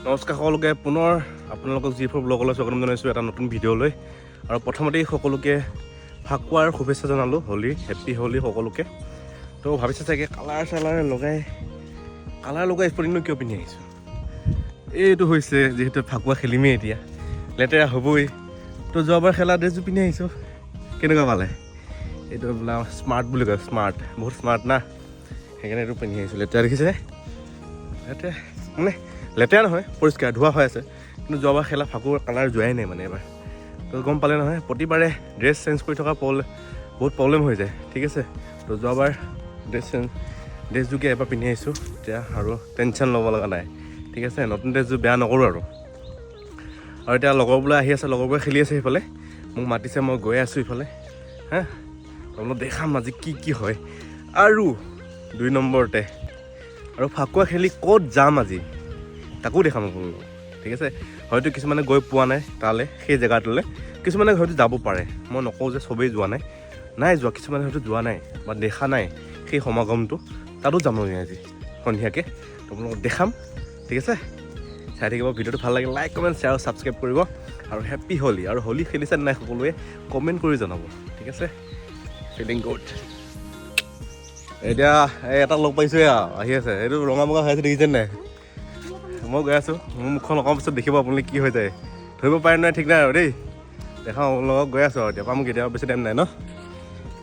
নমস্কাৰ সকলোকে পুনৰ আপোনালোকক G4 ব্লগলৈ স্বাগতম জনাইছোঁ এটা নতুন ভিডিঅ'লৈ আৰু প্ৰথমতেই সকলোকে ফাকুৱাৰ শুভেচ্ছা জনালোঁ হোলী হেপ্পী হোলী সকলোকে তো ভাবিছে চাগে কালাৰ লগাই স্পৰ্টিংনো কিয় পিন্ধি আহিছোঁ এইটো হৈছে যিহেতু ফাকুৱা খেলিমেই এতিয়া লেতেৰা হ'বই তো যোৱাবাৰ খেলা ড্ৰেছযোৰ পিন্ধি আহিছোঁ কেনেকুৱা পালে এইটো বোলা স্মাৰ্ট বুলি কয় স্মাৰ্ট বহুত স্মাৰ্ট না সেইকাৰণে এইটো পিন্ধি আহিছোঁ লেতেৰা দেখিছে লেতেৰা মানে লেতেৰা নহয় পৰিষ্কাৰ ধোৱা হৈ আছে কিন্তু যোৱাবাৰ খেলা ফাকুৱাৰ কালাৰ যোৱাই নাই মানে এবাৰ তো গম পালে নহয় প্ৰতিবাৰে ড্ৰেছ চেঞ্জ কৰি থকা বহুত প্ৰব্লেম হৈ যায় ঠিক আছে তো যোৱাবাৰ ড্ৰেছযোৰকে এবাৰ পিন্ধি আহিছোঁ এতিয়া আৰু টেনশ্যন ল'ব লগা নাই ঠিক আছে নতুন ড্ৰেছযোৰ বেয়া নকৰোঁ আৰু এতিয়া লগৰবোৰে আহি আছে লগৰবোৰে খেলি আছে সেইফালে মোক মাতিছে মই গৈ আছোঁ ইফালে হা অলপ দেখাম আজি কি হয় আৰু 2 নম্বৰতে আৰু ফাকুৱা খেলি ক'ত যাম আজি তাকো দেখাম আপোনালোকক ঠিক আছে হয়তো কিছুমানে গৈ পোৱা নাই তালৈ সেই জেগাটোলৈ কিছুমানে হয়তো যাব পাৰে মই নকওঁ যে চবেই যোৱা নাই যোৱা কিছুমানে হয়তো যোৱা নাই বা দেখা নাই সেই সমাগমটো তাতো যাম আমি আজি সন্ধিয়াকৈ আপোনালোকক দেখাম ঠিক আছে চাই থাকিব ভিডিঅ'টো ভাল লাগে লাইক কমেণ্ট শ্বেয়াৰ আৰু ছাবস্ক্ৰাইব কৰিব আৰু হেপ্পী হোলী আৰু হোলী খেলিছে নাই সকলোৱে কমেণ্ট কৰি জনাব ঠিক আছে ফিলিং গুড এতিয়া এটা লগ পাইছোঁ আহি আছে এইটো ৰঙা বগা হৈ আছে দেখিছে নাই মই গৈ আছোঁ মোৰ মুখখন অকণমান পিছত দেখিব আপুনি কি হৈ যায় ধৰিব পাৰে নাই ঠিক নাই আৰু দেই দেখাওঁ লগত গৈ আছোঁ আৰু এতিয়া পামগৈ এতিয়া বেছি টাইম নাই ন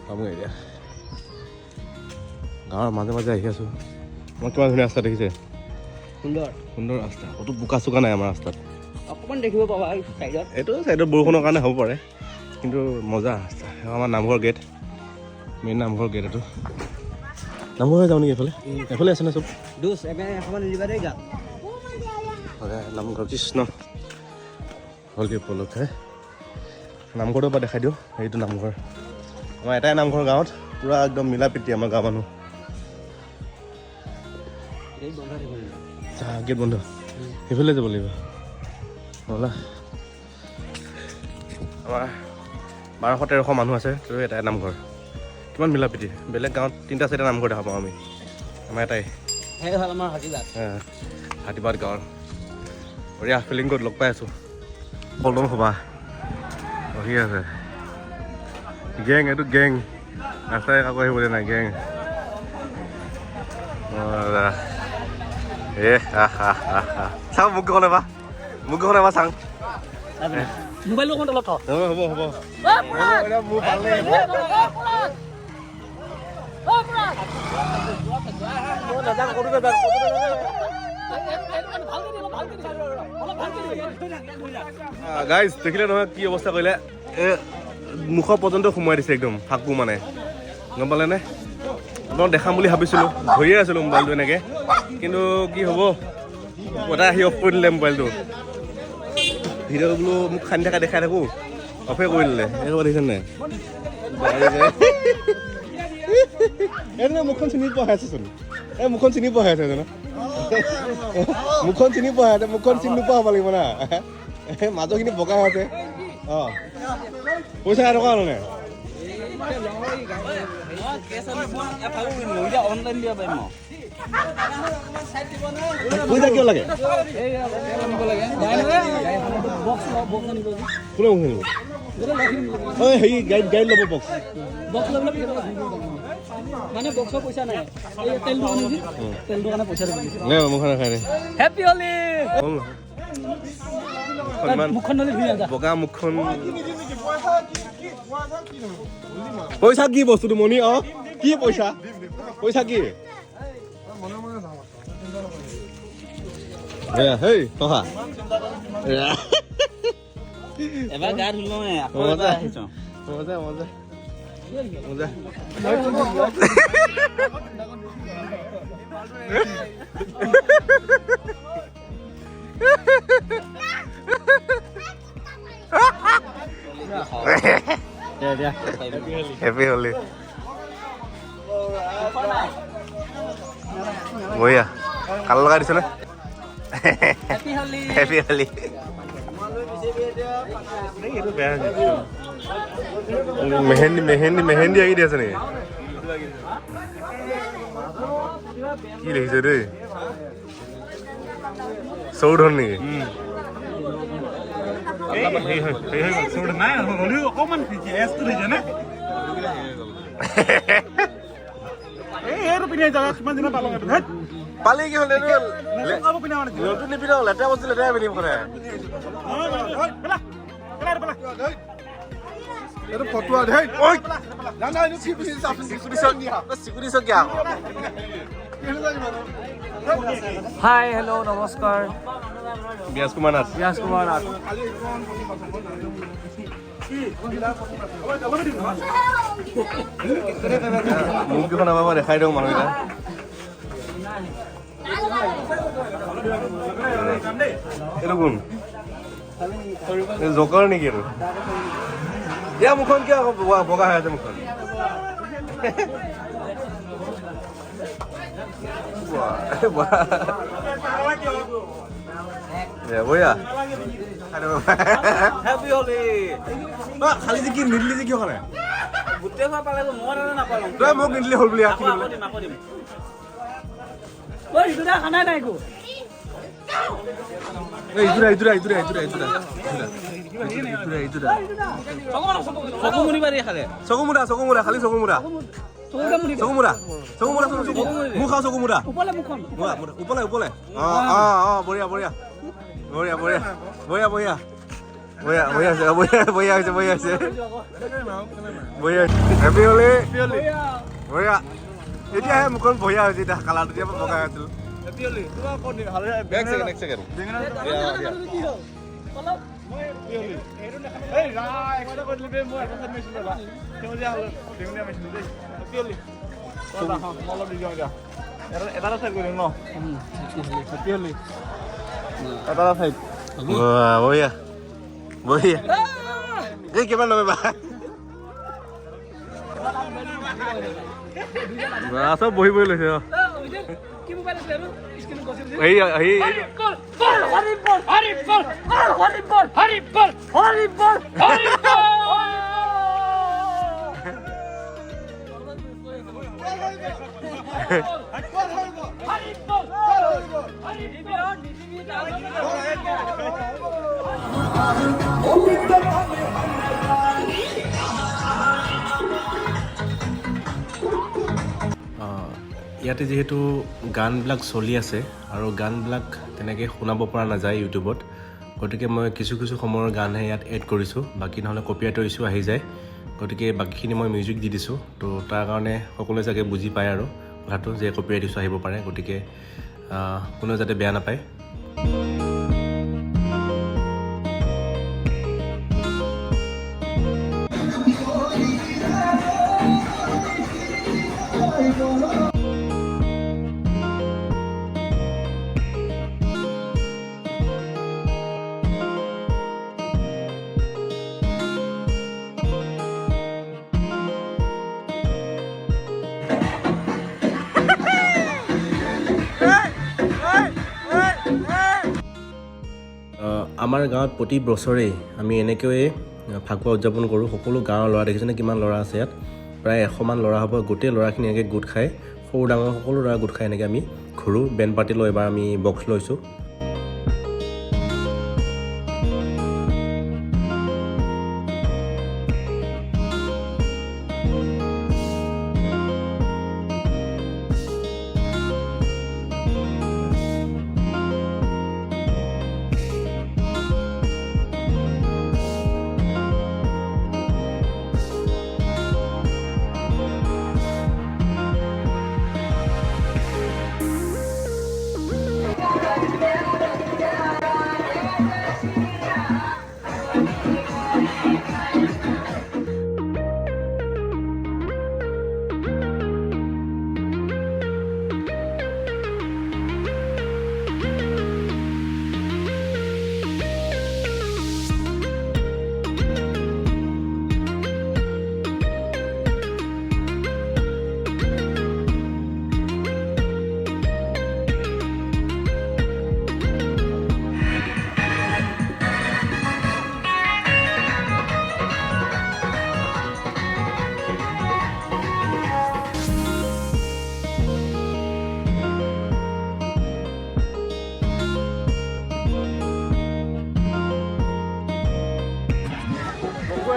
পামগৈ এতিয়া গাঁৱৰ মাজে আহি আছোঁ মই কিমান ধুনীয়া ৰাস্তা দেখিছে সুন্দৰ ৰাস্তা ক'তো বোকা চোকা নাই আমাৰ ৰাস্তাত অকণমান দেখিব পাবা এইটো চাইডত বৰষুণৰ কাৰণে হ'ব পাৰে কিন্তু মজা ৰাস্তা আমাৰ নামঘৰ গেট মেইন নামঘৰ গেট এইটো নামঘৰ হৈ যাওঁ নেকি এইফালে আছে নে চব নামঘৰ কৃষ্ণ হোলী উপলক্ষে নামঘৰটো পৰা দেখাই দিওঁ সেইটো নামঘৰ আমাৰ এটাই নামঘৰ গাঁৱত পূৰা একদম মিলা প্ৰীতি আমাৰ গাঁও মানুহ গেট বন্ধ সেইফালে যাব লাগিব ব'লা আমাৰ 1200-1300 মানুহ আছে তো এটাই নামঘৰ কিমান মিলা প্ৰীতি বেলেগ গাঁৱত 3-4টা নামঘৰ দেখা পাওঁ আমি আমাৰ এটাই আমাৰ হাতীবাদ গাঁৱৰ বঢ়িয়া ফিলিং কৰি লগ পাই আছোঁ কলম সভা বহি আছে গেং এইটো গেং ৰাস্তাই কাকো আহিবলৈ নাই গেং চাওঁ মুখখন এবাৰ চাওঁ মোবাইলটো অকণ তলত থ হ'ব মোৰ ভাল গাইজ দেখিলে নহয় কি অৱস্থা কৰিলে মুখৰ পৰ্যন্ত সোমোৱাই দিছে একদম ফাকু মানে গম পালেনে মই দেখাম বুলি ভাবিছিলোঁ ধৰিয়ে আছিলোঁ মোবাইলটো এনেকৈ কিন্তু কি হ'ব এটা আহি অফ কৰি দিলে মোবাইলটো ভিডিঅ' বোলো মোক খান্দি থকা দেখাই থাকোঁ অফে কৰি দিলে এনেকুৱা দেখিছে নাই মুখখন চিনি পোৱা হৈ আছেচোন মুখখন চিনি পোৱা হৈ আছে জানো মুখখন চিনি পোৱা হৈ আছে মুখখন চিনি নোপোৱা হ'ব লাগিব না মাজৰখিনি বগা হৈ আছে অঁ পইচা এটকা মানে পইচা কিয় লাগে কোনে মোক হেৰি গাড়ী ল'ব বক্স মানে বক্সৰ পইচা নাই তেলটো কাৰণে পইচা মুখখন নাখায় হেপ্পী হোলী মুখখন বগা মুখখন পইচা কি বস্তুটো মনি কি পইচা কি হেই টকা এবাৰ গা ধুলো মজা হেপ্পী হোলী বঢ়িয়া কাল লগাই দিছেনে হেপ্পী হোলী মেহেন্দি আঁকি দি আছে নেকি কি লিখিছে দেই চৌধন নেকি পালি কি হ'ল নতুন নিপিন্ধ লেতেৰা বস্তু লেতেৰা পিন্ধিম কৰে হাই হেল্ল' নমস্কাৰ ব্যাস কুমাৰ নাথ ব্যাস কুমাৰ নাথ মোক কেইখন আমাৰ দেখাই দিওঁ মানুহকেইটা এইটো কোন জকৰ নেকি এইটো ইয়াৰ মুখখন কিয় বগা হৈ আছে মুখখন বঢ়িয়া হেপী হলি খালি যে কি নিদিলি যে কিয় কাৰণে গোটেই খোৱা পালে মই নাপালোঁ তই মোক নিদিলি হ'ল বুলি খানা নাই একো চকুমুৰি পাৰি খালে চকুমুৰা খালি চকুমুৰা মোক খাওঁ চকুমুৰা ওপৰলে মুখখন ওপৰলে বঢ়িয়া হেপী হলি বঢ়িয়া এতিয়াহে মুখখন বঢ়িয়া হৈছে এতিয়া কালাৰটো এতিয়া বগা আছিল বঢ়িয়া এই কিমান ল'বে বা চব বহি লৈছে ইয়াতে যিহেতু গানবিলাক চলি আছে আৰু গানবিলাক তেনেকৈ শুনাব পৰা নাযায় ইউটিউবত গতিকে মই কিছু সময়ৰ গানহে ইয়াত এড কৰিছোঁ বাকী নহ'লে কপিৰাইটৰ ইছ্যু আহি যায় গতিকে বাকীখিনি মই মিউজিক দি দিছোঁ তো তাৰ কাৰণে সকলোৱে চাগে বুজি পায় আৰু কথাটো যে কপিৰাইট ইছ্যু আহিব পাৰে গতিকে কোনেও যাতে বেয়া নাপায় আমাৰ গাঁৱত প্ৰতি বছৰেই আমি এনেকৈয়ে ফাকুৱা উদযাপন কৰোঁ সকলো গাঁৱৰ ল'ৰা দেখিছেনে কিমান ল'ৰা আছে ইয়াত প্ৰায় 100 মান ল'ৰা হ'ব গোটেই ল'ৰাখিনি এনেকৈ গোট খাই সৰু ডাঙৰ সকলো ল'ৰা গোট খাই এনেকৈ আমি ঘূৰোঁ বেণ্ড পাৰ্টি লৈ এবাৰ আমি বক্স লৈছোঁ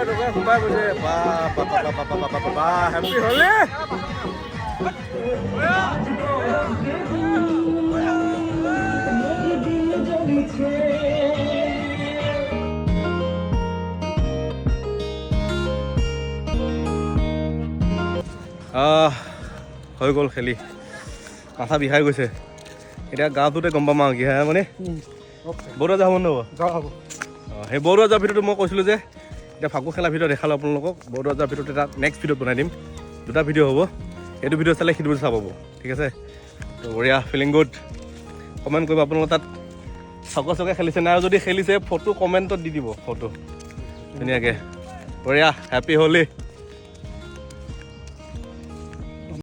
সোমাই গৈছে হেপী হলি হৈ গ'ল খেলি মাথা বিষাই গৈছে এতিয়া গাটোতে গম পাম আৰু কি হয় মানে বৰদোৱা যাব নহ'ব সেই বৰদোৱা যোৱাৰ ভিডিঅ'টো মই কৈছিলোঁ যে এতিয়া ফাকু খেলা ভিডিঅ' দেখালোঁ আপোনালোকক বৰদোৱা যোৱাৰ ভিডিঅ'ত এটা নেক্সট ভিডিঅ'ত বনাই দিম দুটা ভিডিঅ' হ'ব সেইটো ভিডিঅ' চালে সেইটো চাব পাব ঠিক আছে তো বঢ়িয়া ফিলিং গুড কমেণ্ট কৰিব আপোনালোকৰ তাত চকে খেলিছে নাই আৰু যদি খেলিছে ফটো কমেণ্টত দি দিব ফটো ধুনীয়াকৈ বঢ়িয়া হেপী হলি